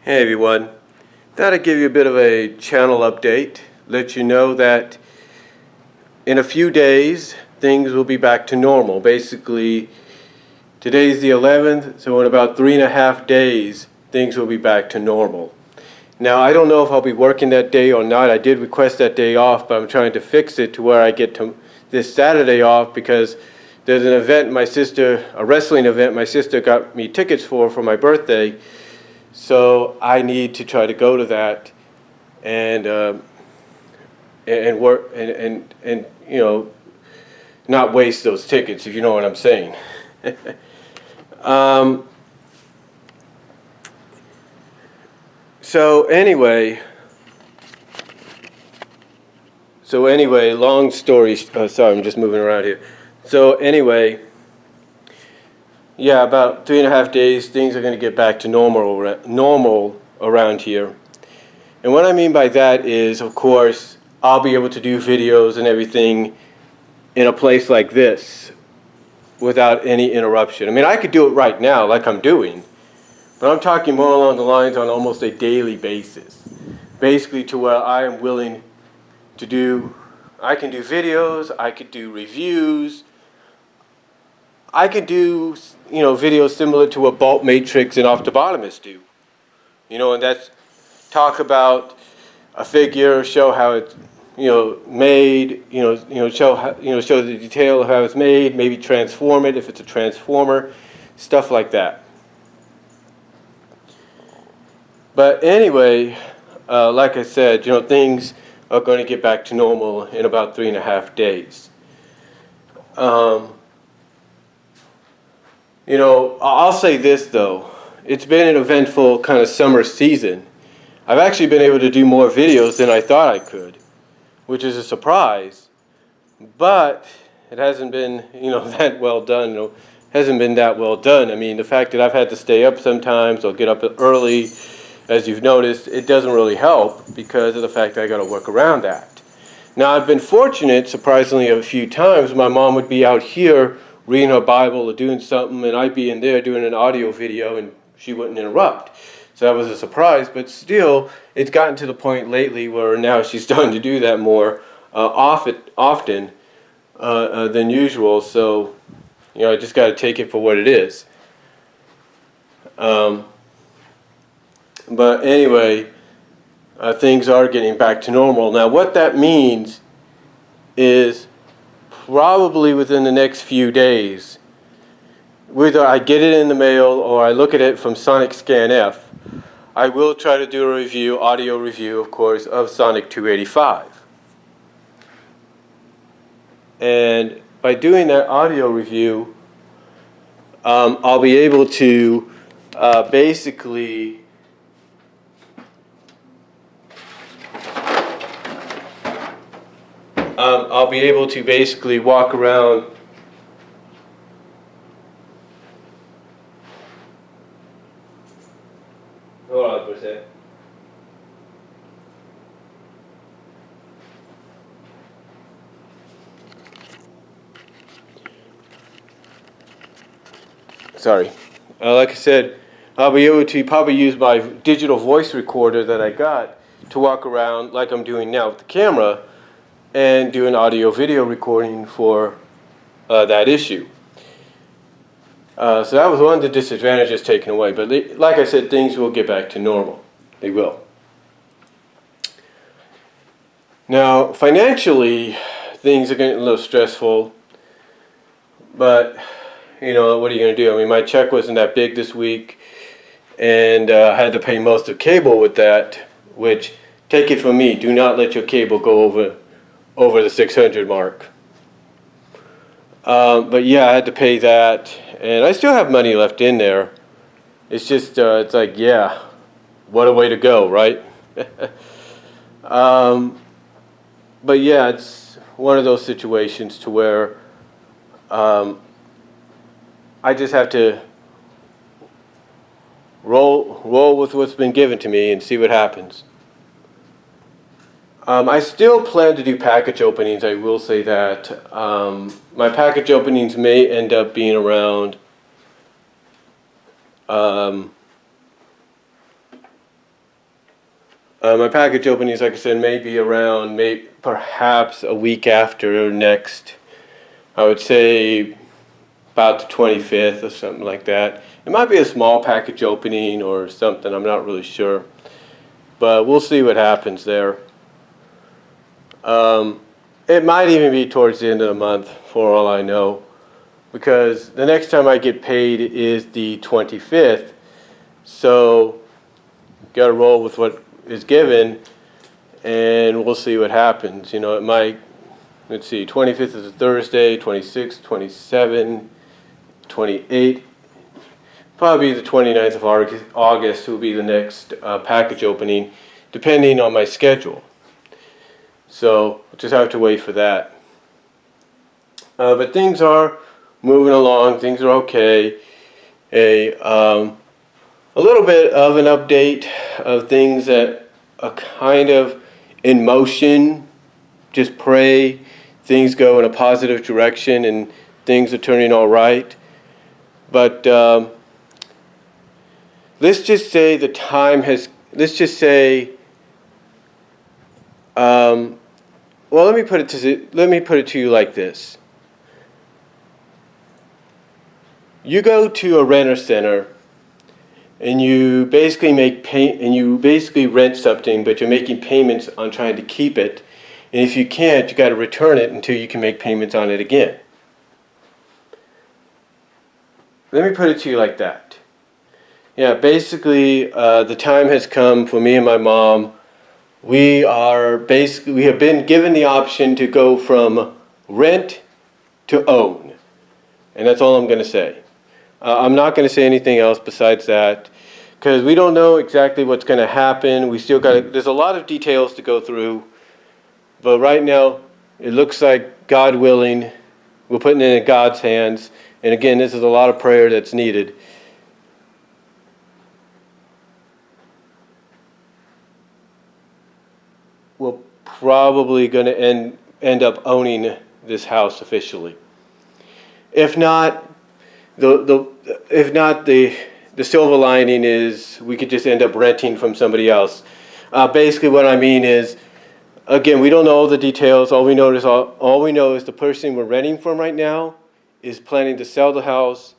Hey everyone, thought I'd give you a bit of a channel update, let you know that in a few days things will be back to normal. Basically, today's the 11th, so in about 3.5 days things will be back to normal. Now I don't know if I'll be working that day or not. I did request that day off, but I'm trying to fix it to where I get to this Saturday off because there's an event a wrestling event my sister got me tickets for my birthday. So I need to try to go to that and work and not waste those tickets, if you know what I'm saying. um, so anyway, long story. Sorry, I'm just moving around here. So anyway. Yeah, about 3.5 days, things are going to get back to normal around here. And what I mean by that is, of course, I'll be able to do videos and everything in a place like this without any interruption. I mean, I could do it right now like I'm doing, but I'm talking more along the lines on almost a daily basis. Basically to where I am willing to I can do videos, I could do reviews, I could do, videos similar to what Bulk Matrix and Ophthalmologists do. And that's talk about a figure, show how it's, made, show the detail of how it's made, maybe transform it if it's a transformer, stuff like that. But anyway, like I said, things are going to get back to normal in about 3.5 days. I'll say this though, it's been an eventful kind of summer season. I've actually been able to do more videos than I thought I could, which is a surprise, but it hasn't been, that well done. Hasn't been that well done. I mean, the fact that I've had to stay up sometimes or get up early, as you've noticed, it doesn't really help because of the fact that I got to work around that. Now, I've been fortunate, surprisingly, a few times. My mom would be out here reading her Bible or doing something, and I'd be in there doing an audio video, and she wouldn't interrupt. So that was a surprise, but still, it's gotten to the point lately where now she's starting to do that more often than usual. So, I just got to take it for what it is. But anyway, things are getting back to normal. Now, what that means is probably within the next few days, whether I get it in the mail or I look at it from Sonic Scan F, I will try to do a review, audio review, of course, of Sonic 285. And by doing that audio review, I'll be able to basically walk around Hold on for a sec. Sorry. Like I said, I'll be able to probably use my digital voice recorder that I got to walk around like I'm doing now with the camera and do an audio-video recording for that issue. So that was one of the disadvantages taken away. But like I said, things will get back to normal. They will. Now, financially, things are getting a little stressful. But, what are you going to do? I mean, my check wasn't that big this week. And I had to pay most of cable with that. Which, take it from me, do not let your cable go over the 600 mark. But yeah, I had to pay that, and I still have money left in there. It's just, it's like, yeah, what a way to go, right? But yeah, it's one of those situations to where I just have to roll with what's been given to me and see what happens. I still plan to do package openings, I will say that. My package openings may end up being around My package openings, like I said, may be around perhaps a week after next. I would say about the 25th or something like that. It might be a small package opening or something, I'm not really sure. But we'll see what happens there. It might even be towards the end of the month, for all I know, because the next time I get paid is the 25th. So, got to roll with what is given, and we'll see what happens. You know, it might, let's see, 25th is a Thursday, 26th, 27th, 28th. Probably the 29th of August will be the next package opening, depending on my schedule. So, we'll just have to wait for that. But things are moving along, things are okay. A little bit of an update of things that are kind of in motion. Just pray things go in a positive direction and things are turning all right. But let's just say the time has, let's just say, well, let me put it to you like this. You go to a renter center and you basically rent something, but you're making payments on trying to keep it. And if you can't, you got to return it until you can make payments on it again. Let me put it to you like that. Yeah, basically, the time has come for me and my mom. We have been given the option to go from rent to own. And that's all I'm going to say. I'm not going to say anything else besides that, because we don't know exactly what's going to happen. There's a lot of details to go through, but right now, it looks like, God willing, we're putting it in God's hands. And again, this is a lot of prayer that's needed. We're probably going to end up owning this house officially. If not, the silver lining is we could just end up renting from somebody else. Basically, what I mean is, again, we don't know all the details. All we know is the person we're renting from right now is planning to sell the house,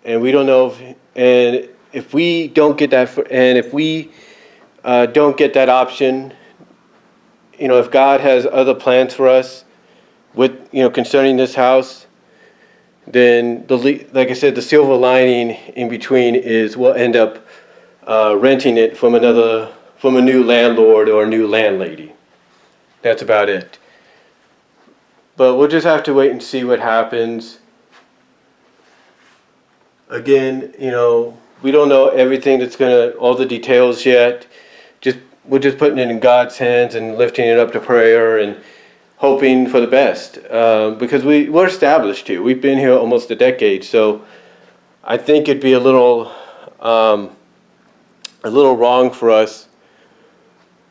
and we don't know if we don't get that don't get that option. You know, if God has other plans for us concerning this house, then like I said, the silver lining in between is we'll end up renting it from a new landlord or a new landlady. That's about it. But we'll just have to wait and see what happens. Again, we don't know everything all the details yet. We're just putting it in God's hands and lifting it up to prayer and hoping for the best, because we're established here. We've been here almost a decade, so I think it'd be a little wrong for us,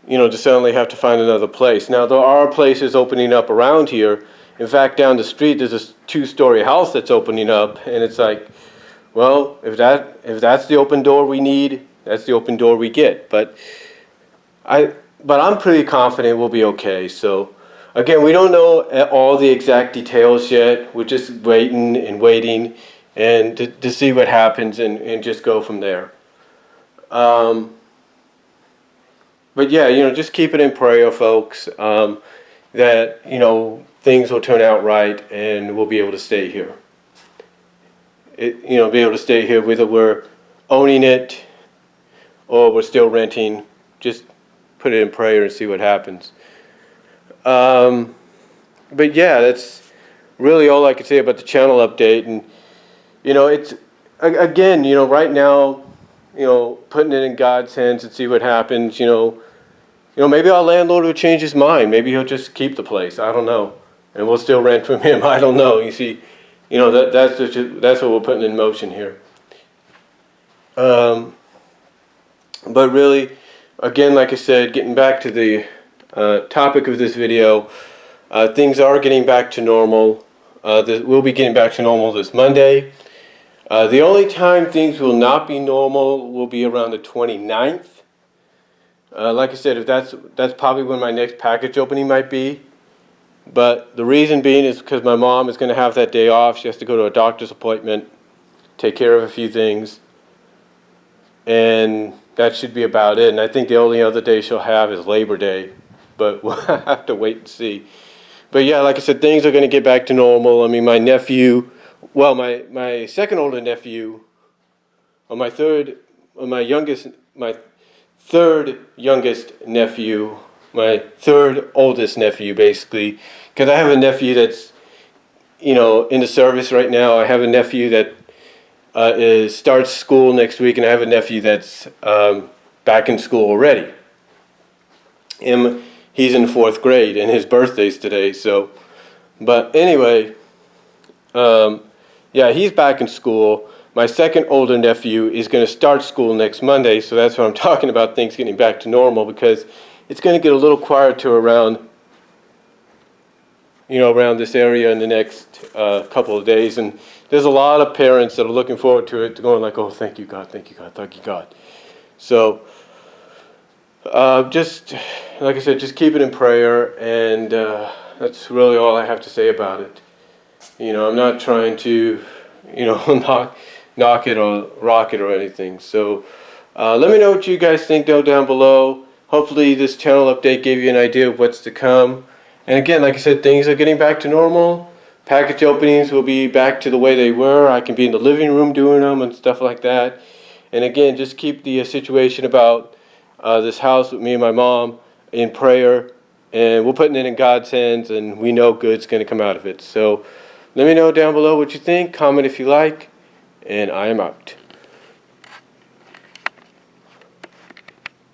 to suddenly have to find another place. Now, there are places opening up around here. In fact, down the street, there's a 2-story house that's opening up, and it's like, well, if that's the open door we need, that's the open door we get. But I'm pretty confident we'll be okay. So. Again, we don't know all the exact details yet. We're just waiting and to see what happens and just go from there. But yeah, just keep it in prayer, folks, that, things will turn out right and we'll be able to stay here. Be able to stay here whether we're owning it or we're still renting. Just put it in prayer and see what happens. But yeah, that's really all I can say about the channel update. And, it's, again, right now, putting it in God's hands and see what happens, maybe our landlord will change his mind. Maybe he'll just keep the place. I don't know. And we'll still rent from him. I don't know. You see, that's what we're putting in motion here. But really, again, like I said, getting back to the topic of this video, things are getting back to normal. We'll be getting back to normal this Monday. The only time things will not be normal will be around the 29th. Like I said, if that's probably when my next package opening might be. But the reason being is because my mom is going to have that day off. She has to go to a doctor's appointment, take care of a few things, and that should be about it. And I think the only other day she'll have is Labor Day, but we'll have to wait and see. But yeah, like I said, things are going to get back to normal. I mean, my nephew, well, my second older nephew, or my third youngest nephew, my third oldest nephew, basically, because I have a nephew that's, in the service right now. I have a nephew that starts school next week, and I have a nephew that's back in school already. He's in 4th grade, and his birthday's today. So, but anyway, yeah, he's back in school. My second older nephew is going to start school next Monday, so that's what I'm talking about, things getting back to normal, because it's going to get a little quieter around this area in the next couple of days. And there's a lot of parents that are looking forward to it, going like, oh, thank you, God, thank you, God, thank you, God. So, just, like I said, just keep it in prayer, and that's really all I have to say about it. I'm not trying to, knock it or rock it or anything. So let me know what you guys think down below. Hopefully this channel update gave you an idea of what's to come. And again, like I said, things are getting back to normal. Package openings will be back to the way they were. I can be in the living room doing them and stuff like that. And again, just keep the situation about this house with me and my mom in prayer. And we're putting it in God's hands, and we know good's going to come out of it. So let me know down below what you think. Comment if you like. And I am out.